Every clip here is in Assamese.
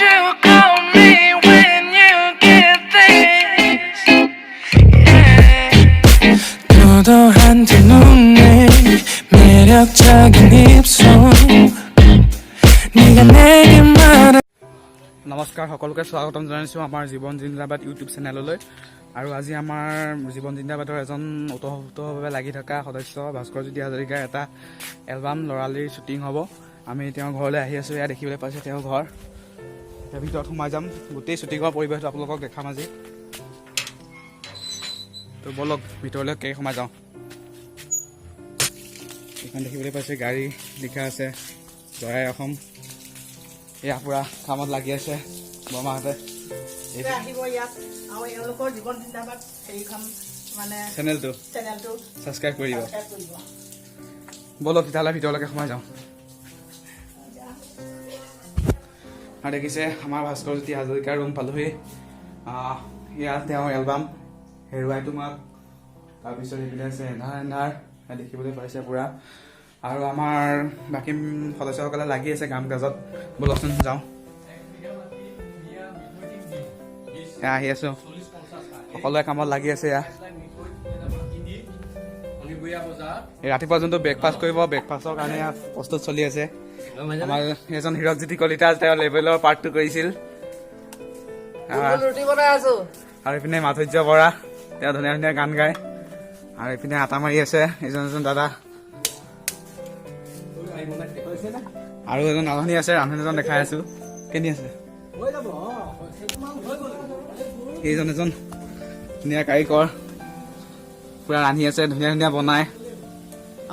you call me when you get this? Yeah. 너도 한두 눈에 매력적인 입술 네가 내게 말해. নমস্কাৰ সকলোকে স্বাগতম জনাইছোঁ আমাৰ জীৱন জিন্দাবাদ ইউটিউব চেনেললৈ। আৰু আজি আমাৰ জীৱন জিন্দাবাদৰ এজন ওতঃপ্ৰোতভাৱে লাগি থকা সদস্য ভাস্কৰজ্যোতি হাজৰিকাৰ এটা এলবাম লৰালিৰ শ্বুটিং হ'ব। আমি তেওঁৰ ঘৰলৈ আহি আছোঁ। এয়া দেখিবলৈ পাইছে তেওঁৰ ঘৰ। ইয়াৰ ভিতৰত সোমাই যাম, গোটেই শ্বুটিঙৰ পৰিৱেশটো আপোনালোকক দেখাম আজি। তো বলক ভিতৰলৈ কেই সোমাই যাওঁ। এইখন দেখিবলৈ পাইছে গাড়ী লিখা আছে জয় অসম। এয়া পুৰা কামত লাগি আছে বৰমাহঁতে। চেনেলটো ছাবস্ক্ৰাইব কৰি দিব। বলক তেতিয়াহ'লে ভিতৰলৈকে সোমাই যাওঁ। আৰু দেখিছে আমাৰ ভাস্কৰজ্যোতি হাজৰিকাৰ ৰুম পালোহি। ইয়াত তেওঁৰ এলবাম হেৰুৱাই তোমাক, তাৰপিছত এইবিলাক আছে এন্ধাৰ এন্ধাৰ দেখিবলৈ পাইছে পুৰা। আৰু আমাৰ বাকী সদস্যসকলে লাগি আছে কাম কাজত। বলকচোন যাওঁ। আহি আছো, সকলোৱে কামত লাগি আছে। ৰাতিপুৱা যোনটো ব্ৰেকফাষ্ট কৰিব, ব্ৰেকফাষ্টৰ কাৰণে প্ৰস্তুত চলি আছে। আমাৰ এজন হীৰকজ্যোতি কলিতা তেওঁ লেভেলৰ পাৰ্টটো কৰিছিল। আৰু এইপিনে মাধুৰ্য বৰা, তেওঁ ধুনীয়া ধুনীয়া গান গায়। আৰু এইপিনে আটা মাৰি আছে এজন এজন দাদা। আৰু এজন ৰান্ধনী আছে, ৰান্ধনীজন দেখাই আছো কেনি আছে। এইজন এজন ধুনীয়া কাৰিকৰ, পুৰা ৰান্ধি আছে, ধুনীয়া ধুনীয়া বনায়।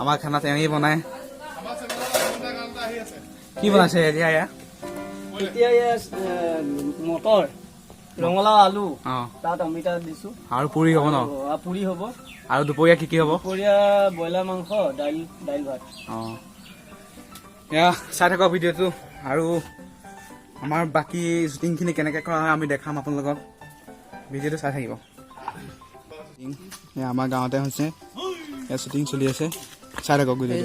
আমাৰ খানা তেওঁই বনায়। কি বনাইছে এতিয়া? মটৰ, ৰঙালাও, আলু, তাত অমিতা দিছো। আৰু পুৰি হ'ব ন? পুৰি হ'ব। আৰু দুপৰীয়া কি কি হ'ব? দুপৰীয়া ব্ৰইলাৰ মাংস, দাইল ভাত। এয়া চাই থাকক ভিডিঅ'টো। আৰু আমাৰ বাকী শ্বুটিংখিনি কেনেকৈ কৰা হয় আমি দেখাম আপোনালোকক। ভিডিঅ'টো চাই থাকিব। এয়া আমাৰ গাঁৱতে হৈছে, এয়া শ্বুটিং চলি আছে, চাই থাকক ভিডিঅ'টো।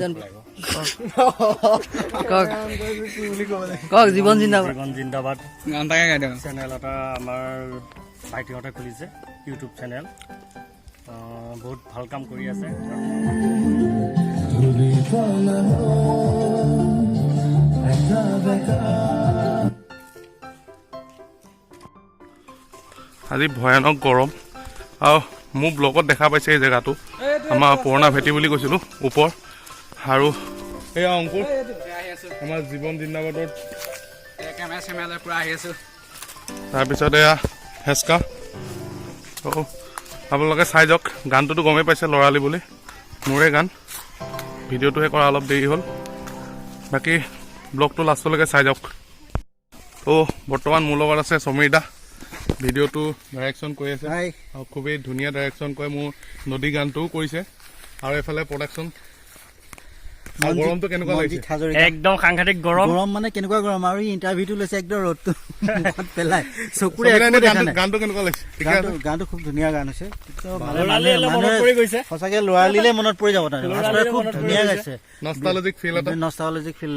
জীৱন জিন্দাবাদ। জীৱন জিন্দাবাদ গান এটাকে গাই দিয়ক। চেনেল এটা আমাৰ ভাইটিহঁতে খুলিছে, ইউটিউব চেনেল। বহুত ভাল কাম কৰি আছে। আজি ভয়ানক গৰম। আৰু মোৰ ব্লগত দেখা পাইছে এই জেগাটো আমাৰ পুৰণা ভেটি বুলি কৈছিলোঁ ওপৰ। আৰু এয়া অংকুৰ আমাৰ জীৱন জিন্দাবাদৰ। তাৰপিছত এয়া হেচকা। আপোনালোকে চাই যাওক। গানটোতো গমেই পাইছে লৰালি বুলি, মোৰে গান। ভিডিঅ'টোহে কৰা অলপ দেৰি হ'ল, বাকী ব্লগটো লাষ্টলৈকে চাই যাওক। ত' বৰ্তমান মোৰ লগত আছে সমীৰ দা, ভিডিঅ'টো ডাইৰেকশ্যন কৰি আছে। আৰু খুবেই ধুনীয়া ডাইৰেকশ্যন কৰে। মোৰ নদী গানটোও কৰিছে। আৰু এইফালে প্ৰডাকশ্যন। গৰমটো কেনেকুৱা লাগিছে? একদম সাংঘাতিক গৰম। গৰম মানে কেনেকুৱা গৰম। আৰু ইণ্টাৰভিউটো লৈছে একদম ৰ'দটো পেলাই চকুৰে। গানটো কেনেকুৱা লাগিছে? গানটো খুব ধুনীয়া গান হৈছে। সঁচাকে লৰালিলে মনত পৰি যাব। তাৰ খুব ধুনীয়া গাইছে। নষ্টালজিক ফিল এটা। Nostalgic feel.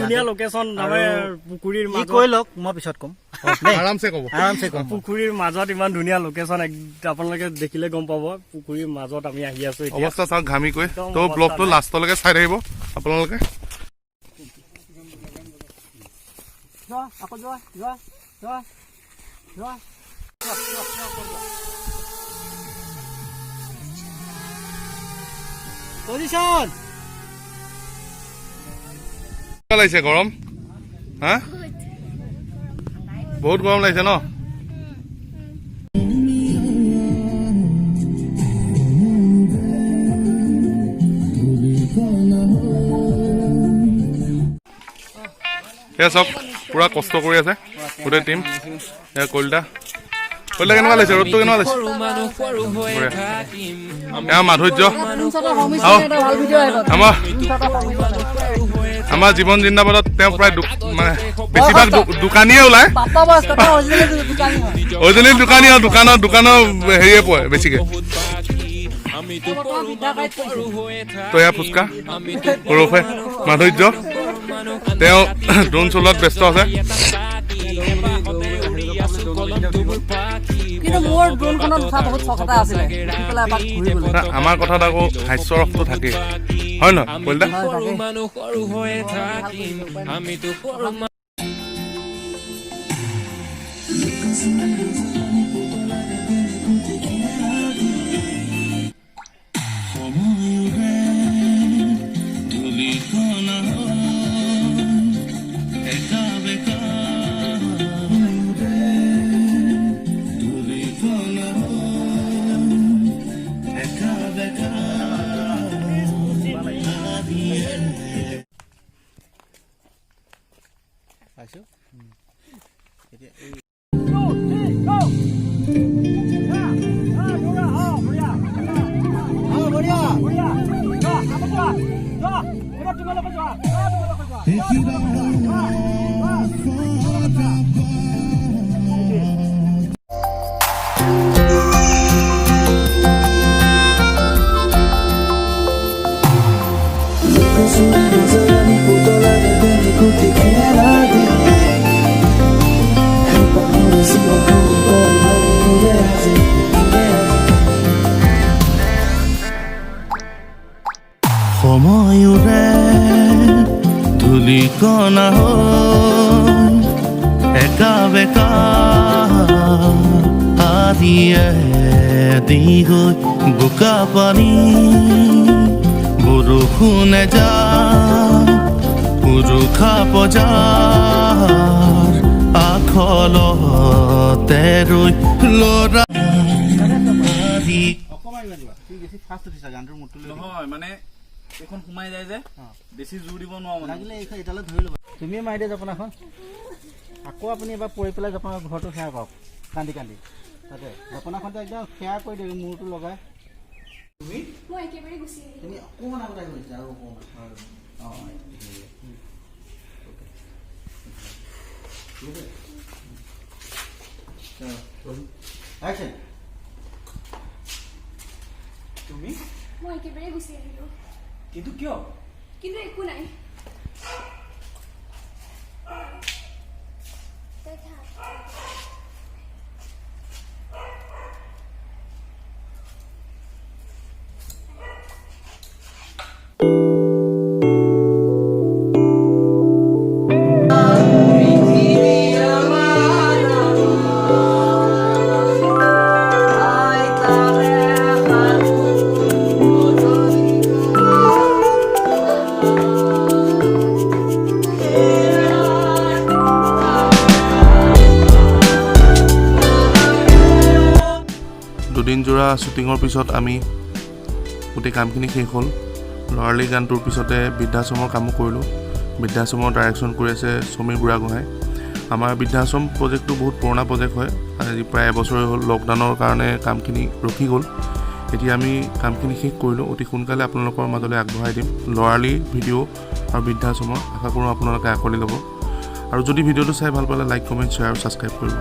ধুনীয়া লোকেশ্যন। পুখুৰীৰ কৈ লওক, মই পিছত ক'ম। আৰামছে ক'ব। পুখুৰীৰ মাজত ইমান ধুনীয়া লোকেশ্যন, আপোনালোকে দেখিলে গম পাব। পুখুৰীৰ মাজত আমি আহি আছো। অৱস্থা চাওক ঘামি কৈ। ত' ব্লগটো লাষ্টলৈকে চাই থাকিব আপোনালোকে। লাগিছে গৰম? হা, বহুত গৰম লাগিছে ন? এয়া চব পুৰা কষ্ট কৰি আছে গোটেই টিম। এয়া কলিতা কেনেকুৱা লাগিছে? ৰ'দটো কেনেকুৱা লাগিছে? এয়া মাধুৰ্য। আমাৰ জীৱন জিন্দাবাদত তেওঁ প্ৰায় মানে বেছিভাগ দোকানীয়ে ওলায়। অৰিজিনেল দোকানী আৰু দোকানৰ হেৰিয়ে পৰে বেছিকে। তো এয়া ফুচকা ওৰফে মাধুৰ্য। তেওঁ ড্ৰোন চলোৱাত ব্যস্ত আছে। কিন্তু মোৰ ড্ৰোনখনত উঠা বহুত চখ এটা আছিলে উঠি পেলাই এপাক ঘূৰিবলৈ না, আমাৰ কথাত আকৌ হাস্য ৰসটো থাকেই হয় নহয় কলিতা পাইছোঁ এতিয়া এই সময়ৰে ধূলিকণা হৈ একা বেকা আদিয়ে দি গৈ বোকা পানী বৰষুণে যা উৰুখা বজাৰ আখলতে ৰৈ ল'ৰা অকণমান দিবা তুমি বেছি ফাষ্ট উঠিছা গানটোৰ মুডটো লৈ নহয় মানে এইখন সোমাই যায় যে বেছি জোৰ দিব নোৱাৰো মানে লাগিলে এইখন এটালৈ ধৰি ল'বা তুমিয়ে মাৰি দিয়া জপনাখন আকৌ আপুনি এবাৰ পৰি পেলাই জপনাৰ ঘৰটো সেয়া কৰক কান্দি কান্দি তাতে জপনাখনটো একদম সেয়া কৰি দিবি মূৰটো লগাই মই একেবাৰে গুচি আহিলোঁ তুমি অকণমান আগতে আহিছা আৰু অকণমান অঁ তুমি মই একেবাৰে গুচি আহিলোঁ কিন্তু কিয় কিন্তু একো নাই তই থাক দুদিনজোৰা শ্বুটিঙৰ পিছত আমি গোটেই কামখিনি শেষ হ'ল লৰালি গানটোৰ পিছতে বৃদ্ধাশ্ৰমৰ কামো কৰিলোঁ বৃদ্ধাশ্ৰমৰ ডাইৰেকশ্যন কৰি আছে সমীৰ বুঢ়াগোহাঁই আমাৰ বৃদ্ধাশ্ৰম প্ৰজেক্টটো বহুত পুৰণা প্ৰজেক্ট হয় আজি প্ৰায় এবছৰে হ'ল লকডাউনৰ কাৰণে কামখিনি ৰখি গ'ল এতিয়া আমি কামখিনি শেষ কৰিলোঁ অতি সোনকালে আপোনালোকৰ মাজলৈ আগবঢ়াই দিম লৰালি ভিডিঅ' আৰু বৃদ্ধাশ্ৰমৰ আশা কৰোঁ আপোনালোকে আঁকোৱালি ল'ব আৰু যদি ভিডিঅ'টো চাই ভাল পালে লাইক কমেণ্ট শ্বেয়াৰ আৰু ছাবস্ক্ৰাইব কৰিব